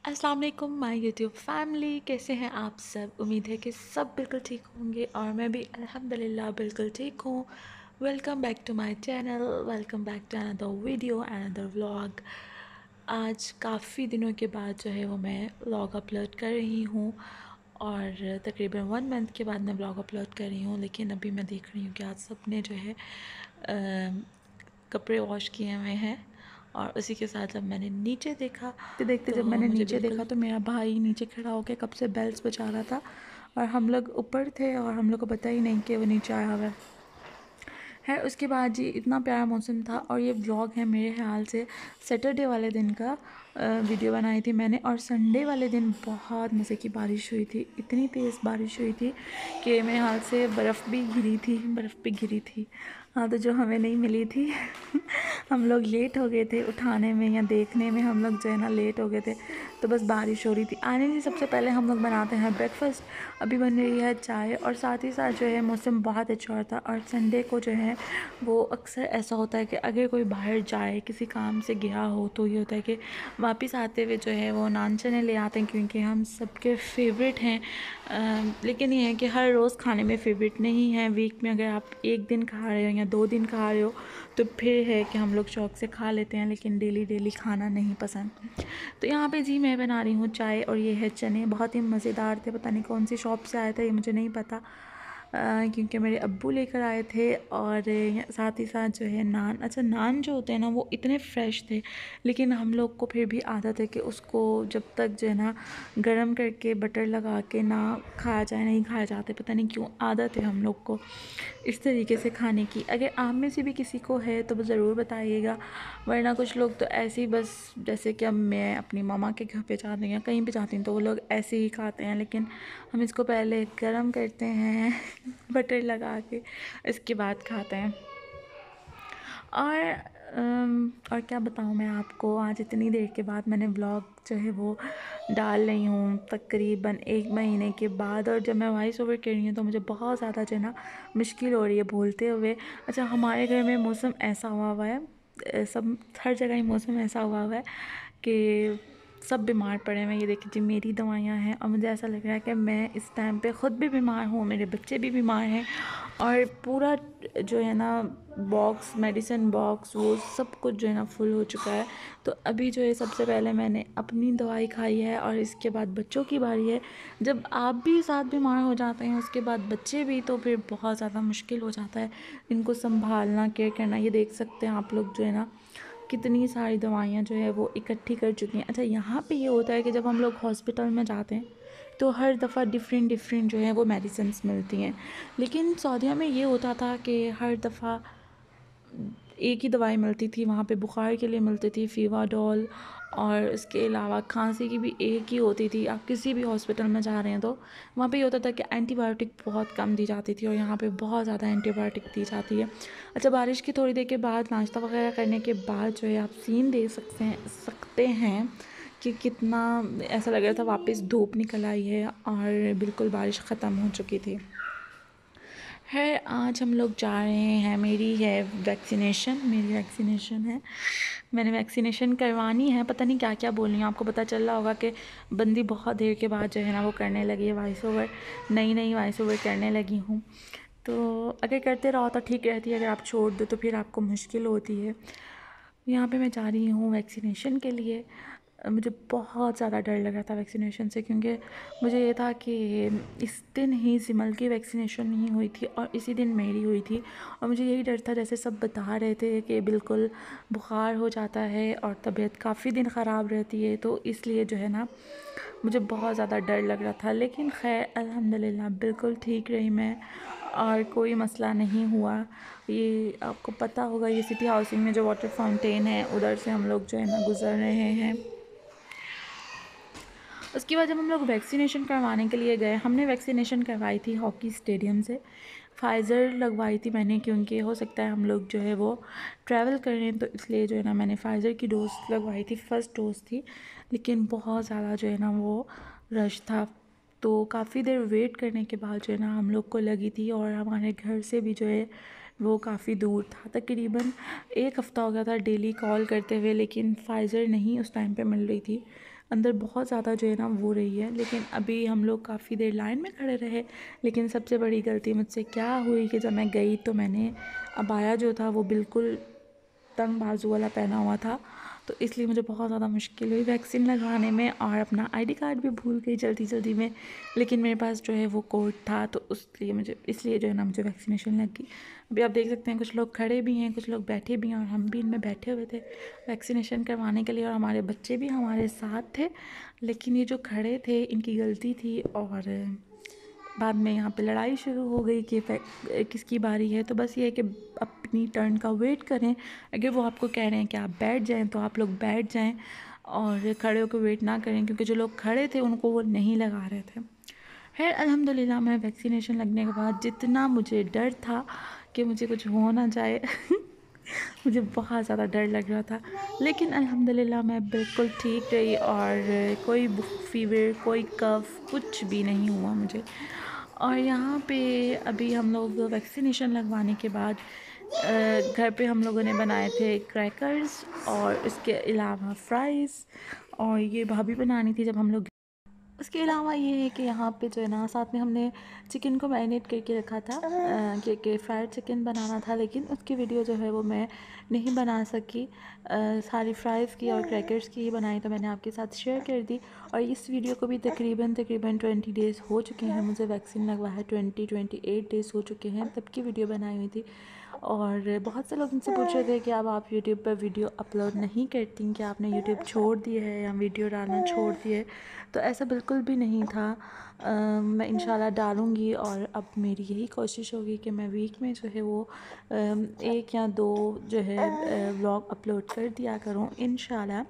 अस्सलाम वालेकुम my YouTube family, कैसे हैं आप सब। उम्मीद है कि सब बिल्कुल ठीक होंगे और मैं भी अल्हम्दुलिल्लाह बिल्कुल ठीक हूँ। Welcome back to my channel, welcome back to another video, another vlog. आज काफ़ी दिनों के बाद जो है वो मैं व्लॉग अपलोड कर रही हूँ और तकरीबन 1 मंथ के बाद मैं व्लॉग अपलोड कर रही हूँ। लेकिन अभी मैं देख रही हूँ कि आज सब ने जो है कपड़े वॉश किए हुए हैं और उसी के साथ जब मैंने नीचे देखा देखते देखते तो जब मैंने मुझे नीचे देखा बिल्कुल तो मेरा भाई नीचे खड़ा होकर कब से बेल्स बजा रहा था और हम लोग ऊपर थे और हम लोग को पता ही नहीं कि वो नीचे आया हुआ है। उसके बाद जी इतना प्यारा मौसम था और ये व्लॉग है मेरे ख्याल से सैटरडे वाले दिन का वीडियो बनाई थी मैंने। और संडे वाले दिन बहुत मज़े की बारिश हुई थी, इतनी तेज़ बारिश हुई थी कि मेरे हाथ से बर्फ़ भी गिरी थी। हाँ, तो जो हमें नहीं मिली थी हम लोग लेट हो गए थे उठाने में या देखने में, हम लोग जो है ना लेट हो गए थे। तो बस बारिश हो रही थी आने से सबसे पहले हम लोग बनाते हैं ब्रेकफास्ट। अभी बन रही है चाय और साथ ही साथ जो है मौसम बहुत अच्छा था। और संडे को जो है वो अक्सर ऐसा होता है कि अगर कोई बाहर जाए किसी काम से गया हो तो ये होता है कि वापस आते हुए जो है वो नान चने ले आते हैं, क्योंकि हम सबके फेवरेट हैं। लेकिन ये है कि हर रोज़ खाने में फ़ेवरेट नहीं है। वीक में अगर आप एक दिन खा रहे हो या 2 दिन खा रहे हो तो फिर है कि हम लोग शौक़ से खा लेते हैं, लेकिन डेली डेली खाना नहीं पसंद। तो यहाँ पे जी मैं बना रही हूँ चाय और ये है चने, बहुत ही मज़ेदार थे। पता नहीं कौन सी शॉप से आए थे ये मुझे नहीं पता, क्योंकि मेरे अब्बू लेकर आए थे। और साथ ही साथ जो है नान, अच्छा नान जो होते हैं ना वो इतने फ्रेश थे, लेकिन हम लोग को फिर भी आदत है कि उसको जब तक जो है ना गरम करके बटर लगा के ना खाया जाए, नहीं खाया जाते, पता नहीं क्यों आदत है हम लोग को इस तरीके से खाने की। अगर आप में से भी किसी को है तो ज़रूर बताइएगा, वरना कुछ लोग तो ऐसे ही बस, जैसे कि अब मैं अपनी मामा के घर पे जाती हूँ या कहीं पे जाती हूँ तो वो लोग ऐसे ही खाते हैं, लेकिन हम इसको पहले गरम करते हैं बटर लगा के, इसके बाद खाते हैं। और क्या बताऊँ मैं आपको, आज इतनी देर के बाद मैंने व्लॉग जो है वो डाल रही हूँ, तकरीबन 1 महीने के बाद। और जब मैं वॉइस ओवर कर रही हूँ तो मुझे बहुत ज़्यादा जो है ना मुश्किल हो रही है बोलते हुए। अच्छा, हमारे घर में मौसम ऐसा हुआ है, सब हर जगह ही मौसम ऐसा हुआ है कि सब बीमार पड़े हैं। ये देखिए जी मेरी दवाइयाँ हैं और मुझे ऐसा लग रहा है कि मैं इस टाइम पे ख़ुद भी बीमार हूँ, मेरे बच्चे भी बीमार हैं और पूरा जो है ना बॉक्स, मेडिसिन बॉक्स, वो सब कुछ जो है ना फुल हो चुका है। तो अभी जो है सबसे पहले मैंने अपनी दवाई खाई है और इसके बाद बच्चों की बारी है। जब आप भी साथ बीमार हो जाते हैं उसके बाद बच्चे भी, तो फिर बहुत ज़्यादा मुश्किल हो जाता है इनको संभालना, केयर करना। ये देख सकते हैं आप लोग जो है ना कितनी सारी दवाइयाँ जो है वो इकट्ठी कर चुकी हैं। अच्छा, यहाँ पे ये होता है कि जब हम लोग हॉस्पिटल में जाते हैं तो हर दफ़ा डिफरेंट डिफरेंट जो है वो मेडिसिन्स मिलती हैं, लेकिन सऊदीया में ये होता था कि हर दफ़ा एक ही दवाई मिलती थी। वहाँ पे बुखार के लिए मिलती थी फ़ीवाडोल, और इसके अलावा खांसी की भी एक ही होती थी। आप किसी भी हॉस्पिटल में जा रहे हैं तो वहाँ पे ये होता था कि एंटीबायोटिक बहुत कम दी जाती थी और यहाँ पे बहुत ज़्यादा एंटीबायोटिक दी जाती है। अच्छा, बारिश की थोड़ी देर के बाद नाश्ता वगैरह करने के बाद जो है आप सीन देख सकते हैं कि कितना ऐसा लग रहा था वापस धूप निकल आई है और बिल्कुल बारिश ख़त्म हो चुकी थी। है, आज हम लोग जा रहे हैं, मेरी वैक्सीनेशन है, मैंने वैक्सीनेशन करवानी है। पता नहीं क्या क्या बोल रही हूँ, आपको पता चल रहा होगा कि बंदी बहुत देर के बाद जो है ना वो करने लगी है वॉइस ओवर, नई वॉइस ओवर करने लगी हूँ। तो अगर करते रहो तो ठीक रहती है, अगर आप छोड़ दो तो फिर आपको मुश्किल होती है। यहाँ पे मैं जा रही हूँ वैक्सीनेशन के लिए। मुझे बहुत ज़्यादा डर लग रहा था वैक्सीनेशन से, क्योंकि मुझे ये था कि इस दिन ही सिमल की वैक्सीनेशन नहीं हुई थी और इसी दिन मेरी हुई थी। और मुझे यही डर था, जैसे सब बता रहे थे कि बिल्कुल बुखार हो जाता है और तबीयत काफ़ी दिन ख़राब रहती है, तो इसलिए जो है ना मुझे बहुत ज़्यादा डर लग रहा था। लेकिन खैर अल्हम्दुलिल्लाह बिल्कुल ठीक रही मैं और कोई मसला नहीं हुआ। ये आपको पता होगा, ये सिटी हाउसिंग में जो वाटर फाउंटेन है उधर से हम लोग जो है ना गुज़र रहे हैं। उसके बाद जब हम लोग वैक्सीनेशन करवाने के लिए गए, हमने वैक्सीनेशन करवाई थी हॉकी स्टेडियम से। फ़ाइज़र लगवाई थी मैंने, क्योंकि हो सकता है हम लोग जो है वो ट्रैवल कर रहे हैं, तो इसलिए जो है ना मैंने फ़ाइज़र की डोज़ लगवाई थी, फ़र्स्ट डोज़ थी। लेकिन बहुत ज़्यादा जो है ना वो रश था, तो काफ़ी देर वेट करने के बाद जो है ना हम लोग को लगी थी। और हमारे घर से भी जो है वो काफ़ी दूर था, तकरीबन 1 हफ़्ता हो गया था डेली कॉल करते हुए, लेकिन फ़ाइज़र नहीं उस टाइम पे मिल रही थी। अंदर बहुत ज़्यादा जो है ना वो रही है। लेकिन अभी हम लोग काफ़ी देर लाइन में खड़े रहे। लेकिन सबसे बड़ी गलती मुझसे क्या हुई कि जब मैं गई तो मैंने अबाया जो था वो बिल्कुल तंग बाजू वाला पहना हुआ था, तो इसलिए मुझे बहुत ज़्यादा मुश्किल हुई वैक्सीन लगवाने में, और अपना आईडी कार्ड भी भूल गई जल्दी जल्दी में। लेकिन मेरे पास जो है वो कोड था, तो इसलिए जो है ना मुझे वैक्सीनेशन लग गई। अभी आप देख सकते हैं कुछ लोग खड़े भी हैं, कुछ लोग बैठे भी हैं, और हम भी इनमें बैठे हुए थे वैक्सीनेशन करवाने के लिए, और हमारे बच्चे भी हमारे साथ थे। लेकिन ये जो खड़े थे इनकी गलती थी, और बाद में यहाँ पे लड़ाई शुरू हो गई कि किसकी बारी है। तो बस ये है कि अपनी टर्न का वेट करें। अगर वो आपको कह रहे हैं कि आप बैठ जाएं तो आप लोग बैठ जाएं, और खड़े होकर वेट ना करें, क्योंकि जो लोग खड़े थे उनको वो नहीं लगा रहे थे। खैर अल्हम्दुलिल्लाह मैं वैक्सीनेशन लगने के बाद, जितना मुझे डर था कि मुझे कुछ हो ना जाए मुझे बहुत ज़्यादा डर लग रहा था, लेकिन अल्हम्दुलिल्लाह मैं बिल्कुल ठीक रही, और कोई फीवर, कोई कफ, कुछ भी नहीं हुआ मुझे। और यहाँ पे अभी हम लोग वैक्सीनेशन लगवाने के बाद घर पे हम लोगों ने बनाए थे क्रैकर्स, और इसके अलावा फ्राइज़, और ये भाभी बनानी थी जब हम लोग। उसके अलावा ये है कि यहाँ पे जो है ना साथ में हमने चिकन को मैरिनेट करके रखा था, क्योंकि फ्राइड चिकन बनाना था, लेकिन उसकी वीडियो जो है वो मैं नहीं बना सकी। सारी फ्राइज़ की और क्रैकर्स की ही बनाई, तो मैंने आपके साथ शेयर कर दी। और इस वीडियो को भी तकरीबन 20 डेज़ हो चुके हैं मुझे वैक्सीन लगवाया, 28 डेज़ हो चुके हैं, तब की वीडियो बनाई हुई थी। और बहुत से लोग मुझसे पूछ रहे थे कि अब आप यूट्यूब पर वीडियो अपलोड नहीं करती, कि आपने यूट्यूब छोड़ दिया है या वीडियो डालना छोड़ दिए है। तो ऐसा बिल्कुल भी नहीं था। मैं इंशाल्लाह डालूँगी, और अब मेरी यही कोशिश होगी कि मैं वीक में जो है वो 1 या 2 जो है व्लॉग अपलोड कर दिया करूँ इंशाल्लाह।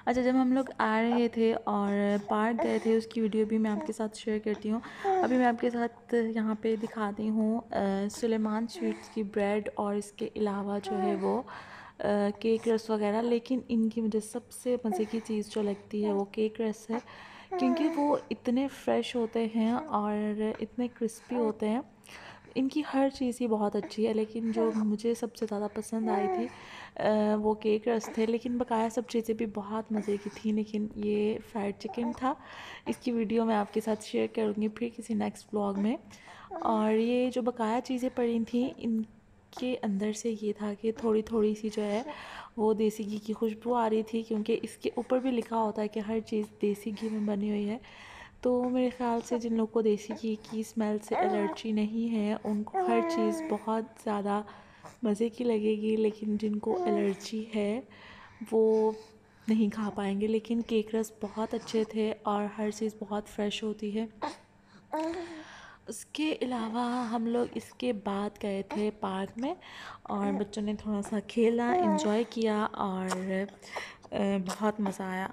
अच्छा, जब हम लोग आ रहे थे और पार्क गए थे, उसकी वीडियो भी मैं आपके साथ शेयर करती हूँ। अभी मैं आपके साथ यहाँ पे दिखाती हूँ सुलेमान स्वीट्स की ब्रेड, और इसके अलावा जो है वो केक रस वगैरह। लेकिन इनकी मुझे सबसे मज़े की चीज़ जो लगती है वो केक रस है, क्योंकि वो इतने फ़्रेश होते हैं और इतने क्रिस्पी होते हैं। इनकी हर चीज़ ही बहुत अच्छी है, लेकिन जो मुझे सबसे ज़्यादा पसंद आई थी वो केक रस थे। लेकिन बकाया सब चीज़ें भी बहुत मज़े की थी, लेकिन ये फ्राइड चिकन था। इसकी वीडियो मैं आपके साथ शेयर करूँगी फिर किसी नेक्स्ट व्लॉग में। और ये जो बकाया चीज़ें पड़ी थी, इनके अंदर से ये था कि थोड़ी थोड़ी सी जो है वो देसी घी की खुशबू आ रही थी, क्योंकि इसके ऊपर भी लिखा होता है कि हर चीज़ देसी घी में बनी हुई है। तो मेरे ख़्याल से जिन लोगों को देसी घी की स्मेल से एलर्जी नहीं है, उनको हर चीज़ बहुत ज़्यादा मज़े की लगेगी, लेकिन जिनको एलर्जी है वो नहीं खा पाएंगे। लेकिन केक रस बहुत अच्छे थे, और हर चीज़ बहुत फ़्रेश होती है। उसके अलावा हम लोग इसके बाद गए थे पार्क में, और बच्चों ने थोड़ा सा खेला, एंजॉय किया, और बहुत मज़ा आया।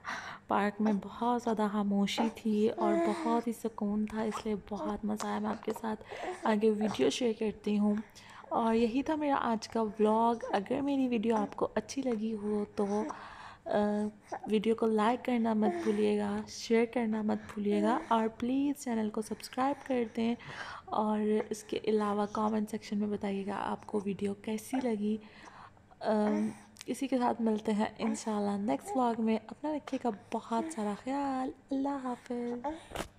पार्क में बहुत ज़्यादा खामोशी थी और बहुत ही सुकून था, इसलिए बहुत मज़ा आया। मैं आपके साथ आगे वीडियो शेयर करती हूँ। और यही था मेरा आज का व्लॉग। अगर मेरी वीडियो आपको अच्छी लगी हो तो वीडियो को लाइक करना मत भूलिएगा, शेयर करना मत भूलिएगा, और प्लीज़ चैनल को सब्सक्राइब कर दें। और इसके अलावा कमेंट सेक्शन में बताइएगा आपको वीडियो कैसी लगी। इसी के साथ मिलते हैं इंशाल्लाह नेक्स्ट व्लॉग में। अपना रखिएगा बहुत सारा ख्याल। अल्लाह हाफ़िज़।